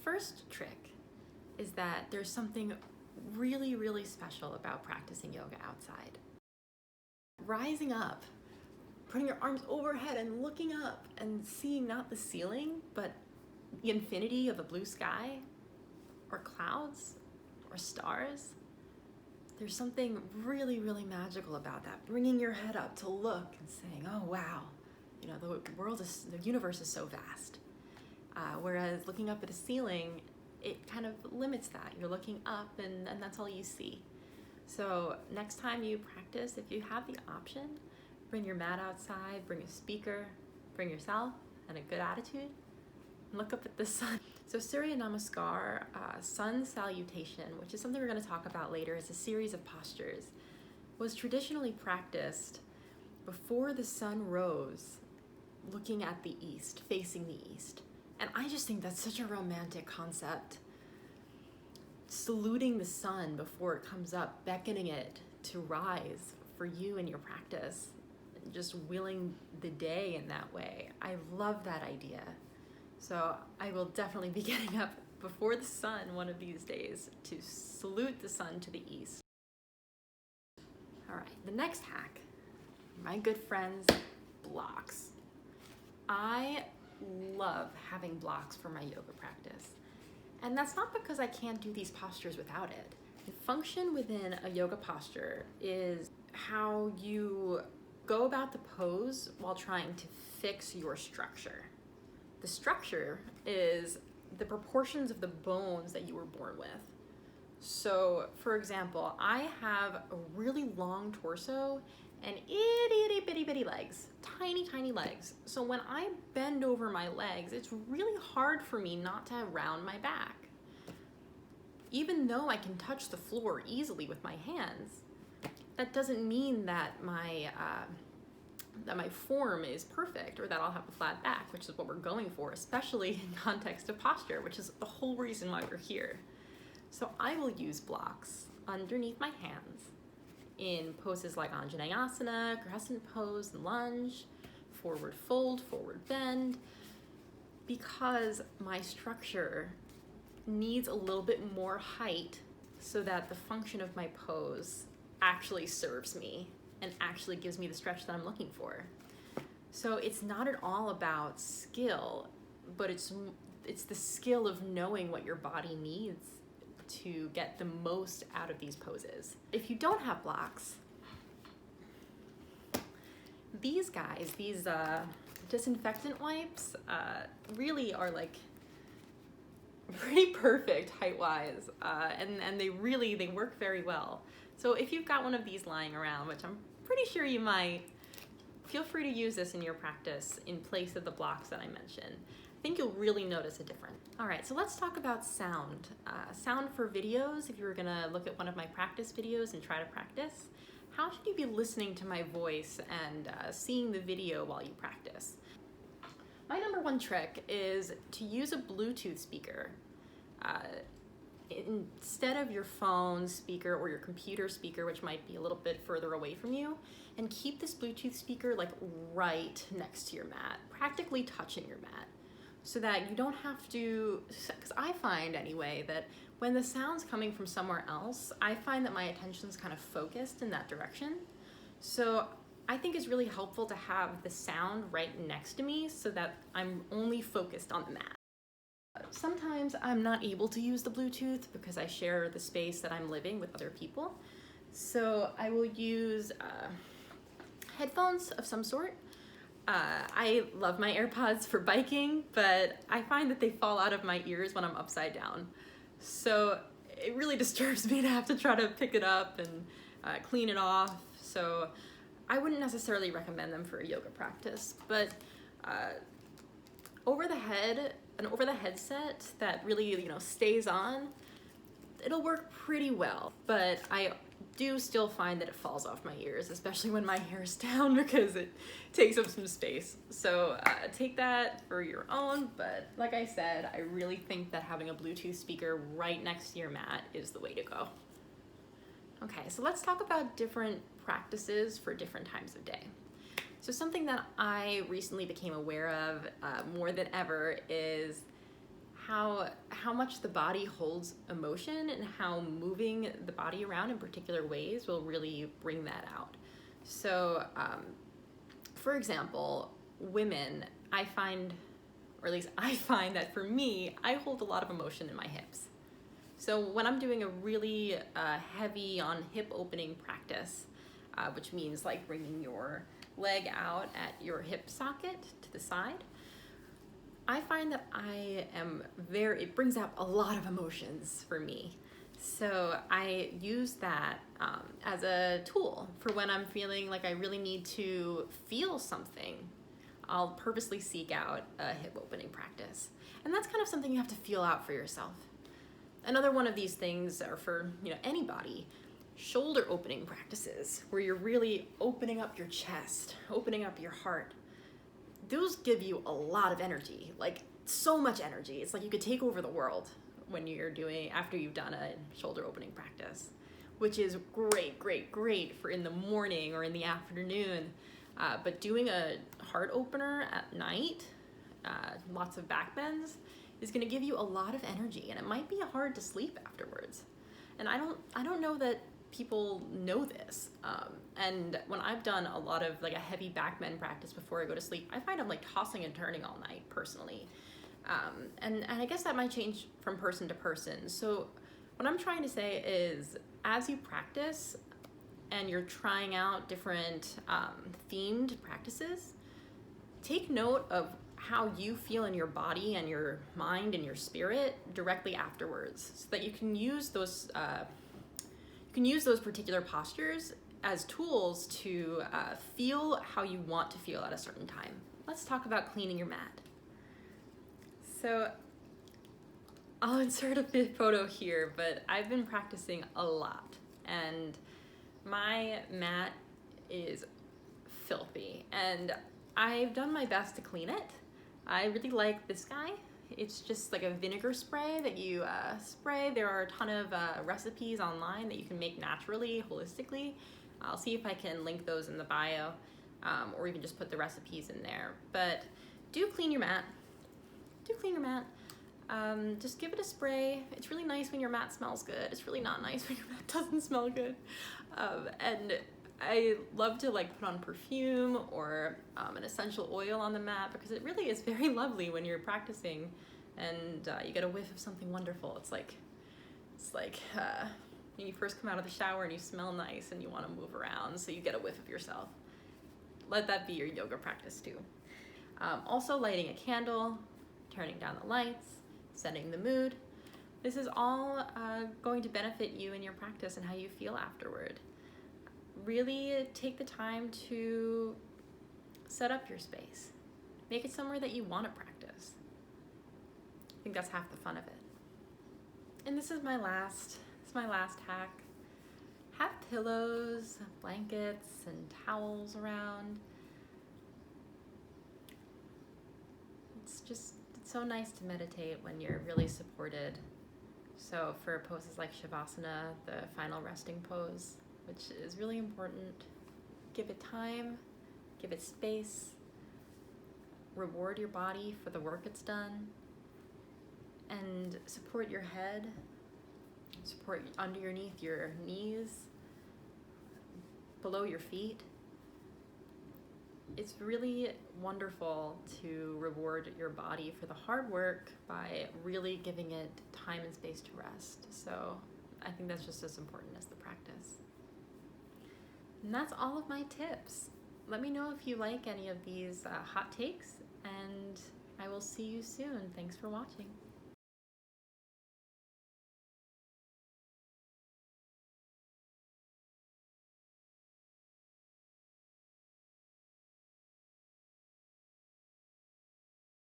first trick is that there's something really, really special about practicing yoga outside. Rising up, putting your arms overhead and looking up and seeing not the ceiling, but the infinity of the blue sky or clouds or stars. There's something really, really magical about that. Bringing your head up to look and saying, oh, wow, you know, the universe is so vast. Whereas looking up at a ceiling, it kind of limits that. You're looking up and that's all you see. So next time you practice, if you have the option, bring your mat outside, bring a speaker, bring yourself, and a good attitude, and look up at the sun. So Surya Namaskar, sun salutation, which is something we're going to talk about later, is a series of postures, was traditionally practiced before the sun rose, looking at the east, facing the east. And I just think that's such a romantic concept. Saluting the sun before it comes up, beckoning it to rise for you in your practice, just willing the day in that way. I love that idea. So I will definitely be getting up before the sun one of these days to salute the sun to the east. All right, the next hack, my good friends, blocks. I love having blocks for my yoga practice. And that's not because I can't do these postures without it. The function within a yoga posture is how you go about the pose while trying to fix your structure. The structure is the proportions of the bones that you were born with. So, for example, I have a really long torso and itty bitty bitty legs, tiny, tiny legs. So when I bend over my legs, it's really hard for me not to round my back. Even though I can touch the floor easily with my hands, that doesn't mean that my form is perfect or that I'll have a flat back, which is what we're going for, especially in context of posture, which is the whole reason why we're here. So I will use blocks underneath my hands in poses like Anjaneyasana, crescent pose, lunge, forward fold, forward bend, because my structure needs a little bit more height so that the function of my pose actually serves me and actually gives me the stretch that I'm looking for. So it's not at all about skill, but it's the skill of knowing what your body needs to get the most out of these poses. If you don't have blocks, these guys, these disinfectant wipes, really are like pretty perfect height-wise, and they work very well. So if you've got one of these lying around, which I'm pretty sure you might, feel free to use this in your practice in place of the blocks that I mentioned. I think you'll really notice a difference. All right, so let's talk about sound. Sound for videos. If you were gonna look at one of my practice videos and try to practice, how should you be listening to my voice and seeing the video while you practice? My number one trick is to use a Bluetooth speaker. Instead of your phone speaker or your computer speaker, which might be a little bit further away from you, and keep this Bluetooth speaker like right next to your mat, practically touching your mat, so that you don't have to, because I find anyway that when the sound's coming from somewhere else, I find that my attention's kind of focused in that direction. So I think it's really helpful to have the sound right next to me so that I'm only focused on the mat. Sometimes I'm not able to use the Bluetooth because I share the space that I'm living with other people. So I will use headphones of some sort. I love my AirPods for biking, but I find that they fall out of my ears when I'm upside down. So it really disturbs me to have to try to pick it up and clean it off. So I wouldn't necessarily recommend them for a yoga practice, but an over the headset that really, stays on, it'll work pretty well. But I do still find that it falls off my ears, especially when my hair is down, because it takes up some space. So take that for your own, but like I said, I really think that having a Bluetooth speaker right next to your mat is the way to go. Okay, so let's talk about different practices for different times of day. So something that I recently became aware of more than ever is how much the body holds emotion and how moving the body around in particular ways will really bring that out. So, for example, women, I find, or at least I find that for me, I hold a lot of emotion in my hips. So when I'm doing a really heavy on hip opening practice, which means like bringing your leg out at your hip socket to the side, I find that it brings out a lot of emotions for me. So I use that as a tool for when I'm feeling like I really need to feel something. I'll purposely seek out a hip opening practice. And that's kind of something you have to feel out for yourself. Another one of these things are for, anybody, shoulder opening practices where you're really opening up your chest, opening up your heart. Those give you a lot of energy, like so much energy. It's like you could take over the world after you've done a shoulder opening practice, which is great for in the morning or in the afternoon. But doing a heart opener at night, lots of back bends, is going to give you a lot of energy, and it might be hard to sleep afterwards. And I don't know that people know this. And when I've done a lot of like a heavy back bend practice before I go to sleep, I find I'm like tossing and turning all night personally. And I guess that might change from person to person. So what I'm trying to say is, as you practice and you're trying out different themed practices, take note of how you feel in your body and your mind and your spirit directly afterwards, so that you can use those particular postures as tools to feel how you want to feel at a certain time. Let's talk about cleaning your mat. So I'll insert a photo here, but I've been practicing a lot, and my mat is filthy, and I've done my best to clean it. I really like this guy. It's just like a vinegar spray that you spray. There are a ton of recipes online that you can make naturally, holistically. I'll see if I can link those in the bio, or even just put the recipes in there. But do clean your mat. Just give it a spray. It's really nice when your mat smells good. It's really not nice when your mat doesn't smell good. And I love to like put on perfume or an essential oil on the mat, because it really is very lovely when you're practicing and you get a whiff of something wonderful. It's like when you first come out of the shower and you smell nice and you want to move around, so you get a whiff of yourself. Let that be your yoga practice too. Also lighting a candle, turning down the lights, setting the mood. This is all going to benefit you in your practice and how you feel afterward. Really take the time to set up your space. Make it somewhere that you want to practice. I think that's half the fun of it. And this is my last hack. Have pillows, blankets, and towels around. It's so nice to meditate when you're really supported. So for poses like Shavasana, the final resting pose, which is really important, give it time, give it space, reward your body for the work it's done, and support your head, support underneath your knees, below your feet. It's really wonderful to reward your body for the hard work by really giving it time and space to rest. So I think that's just as important as the practice. And that's all of my tips. Let me know if you like any of these hot takes, and I will see you soon. Thanks for watching.